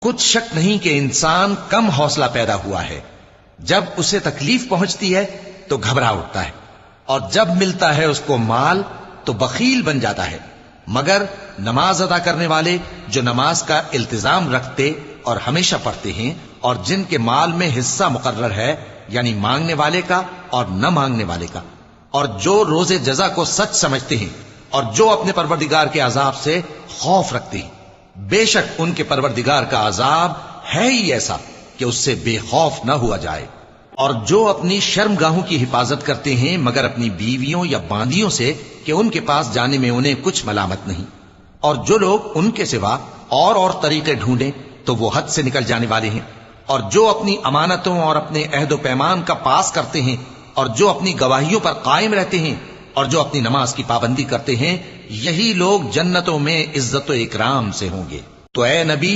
کچھ شک نہیں کہ انسان کم حوصلہ پیدا ہوا ہے، جب اسے تکلیف پہنچتی ہے تو گھبرا اٹھتا ہے، اور جب ملتا ہے اس کو مال تو بخیل بن جاتا ہے۔ مگر نماز ادا کرنے والے جو نماز کا التزام رکھتے اور ہمیشہ پڑھتے ہیں، اور جن کے مال میں حصہ مقرر ہے، یعنی مانگنے والے کا اور نہ مانگنے والے کا، اور جو روز جزا کو سچ سمجھتے ہیں، اور جو اپنے پروردگار کے عذاب سے خوف رکھتے ہیں، بے شک ان کے پروردگار کا عذاب ہے ہی ایسا کہ اس سے بے خوف نہ ہوا جائے۔ اور جو اپنی شرمگاہوں کی حفاظت کرتے ہیں مگر اپنی بیویوں یا باندیوں سے کہ ان کے پاس جانے میں انہیں کچھ ملامت نہیں، اور جو لوگ ان کے سوا اور طریقے ڈھونڈیں تو وہ حد سے نکل جانے والے ہیں، اور جو اپنی امانتوں اور اپنے عہد و پیمان کا پاس کرتے ہیں، اور جو اپنی گواہیوں پر قائم رہتے ہیں، اور جو اپنی نماز کی پابندی کرتے ہیں، یہی لوگ جنتوں میں عزت و اکرام سے ہوں گے۔ تو اے نبی،